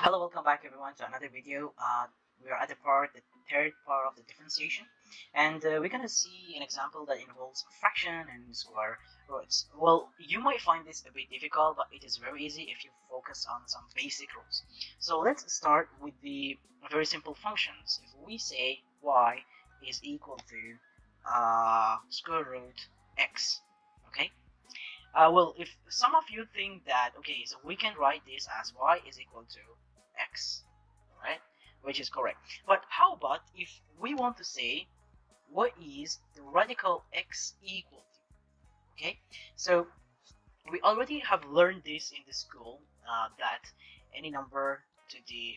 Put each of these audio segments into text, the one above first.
Hello, welcome back everyone to another video. We are at the third part of the differentiation, and we're gonna see an example that involves fraction and square roots. Well, you might find this a bit difficult, but it is very easy if you focus on some basic rules. So let's start with the very simple functions. If we say y is equal to square root x, okay? Well, if some of you think that, okay, so we can write this as y is equal to x, right? Which is correct. But how about if we want to say what is the radical x equal to? Okay, so we already have learned this in the school that any number to the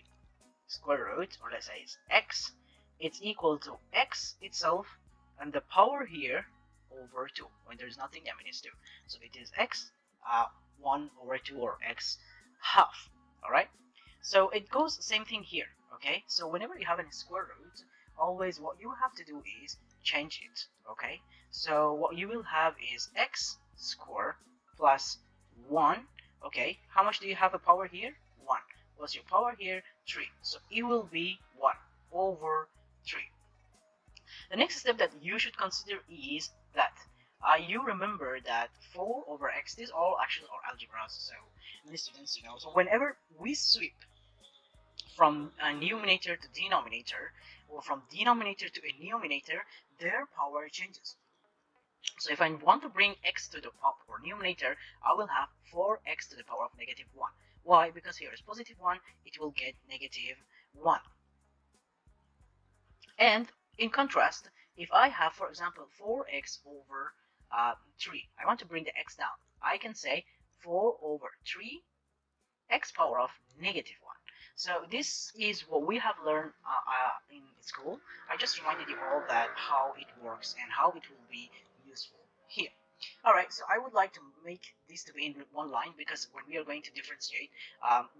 square root, or let's say it's x, it's equal to x itself and the power here over 2. When there's nothing, I mean it's 2. So it is x 1 over 2, or x half. Alright? So it goes same thing here. Okay? So whenever you have a square root, always what you have to do is change it. Okay? So what you will have is x square plus 1. Okay? How much do you have a power here? 1. What's your power here? 3. So it will be 1 over 3. The next step that you should consider is that you remember that 4 over x, these all actually are algebras, so many students know. So whenever we sweep from a numerator to denominator, or from denominator to a numerator, their power changes. So if I want to bring x to the up, or numerator, I will have 4x to the power of negative 1. Why? Because here is positive 1, it will get negative 1. And in contrast, if I have, for example, 4x over 3, I want to bring the x down. I can say 4 over 3 x power of negative 1. So this is what we have learned in school. I just reminded you all that how it works and how it will be useful here. Alright, so I would like to make this to be in one line, because when we are going to differentiate,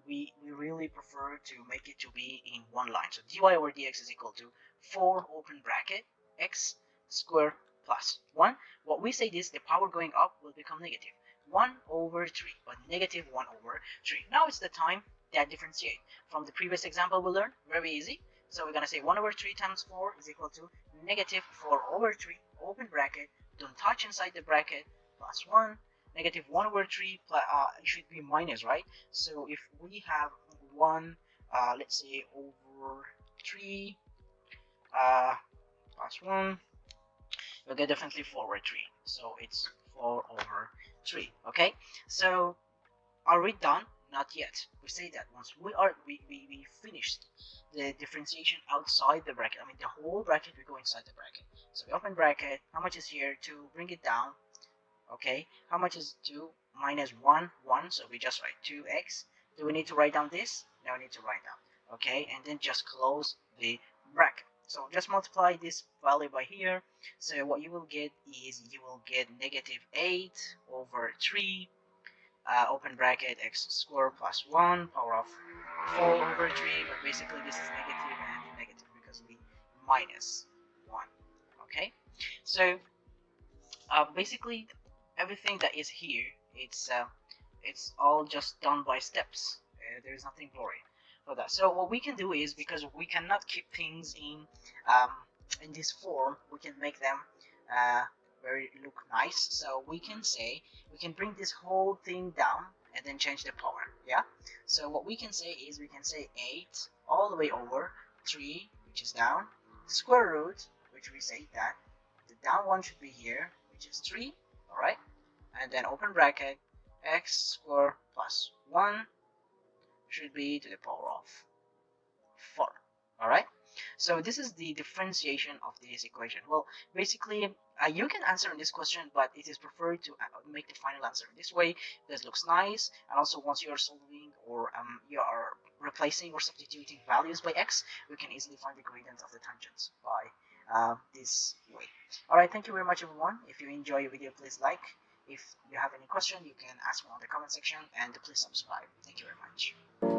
we really prefer to make it to be in one line. So dy over dx is equal to 4 open bracket x squared plus 1. What we say is the power going up will become negative 1 over 3, but negative 1 over 3. Now it's the time that differentiate. From the previous example we learned, very easy. So we're going to say 1 over 3 times 4 is equal to negative 4 over 3, open bracket, don't touch inside the bracket, plus 1, negative 1 over 3, it should be minus, right? So if we have 1, let's say, over 3, plus 1, we'll get definitely 4 over 3. So it's 4 over 3, okay? So are we done? Not yet. We say that once we finished the differentiation outside the bracket, I mean the whole bracket, we go inside the bracket. So we open bracket, how much is here? 2, bring it down, okay? How much is 2 minus 1? 1, so we just write 2x. Do we need to write down this? No, we need to write down, okay? And then just close the bracket. So just multiply this value by here. So what you will get is you will get negative 8 over 3, open bracket, x squared plus 1 power of 4 over 3, but basically this is negative and negative because we minus 1, okay? So basically everything that is here, it's all just done by steps. There is nothing blurry for that. So what we can do is, because we cannot keep things in this form, we can make them very look nice. So we can say, we can bring this whole thing down and then change the power. Yeah, so what we can say is, we can say 8 all the way over 3, which is down, square root, which we say that the down one should be here, which is 3. All right, and then open bracket, x squared plus 1 should be to the power of 4. All right, so this is the differentiation of this equation. Well, basically you can answer in this question, but it is preferred to make the final answer this way. This looks nice, and also once you are solving, or you are replacing or substituting values by x, we can easily find the gradient of the tangents by this way. Alright, thank you very much everyone. If you enjoy the video, please like. If you have any question, you can ask me on the comment section, and please subscribe. Thank you very much.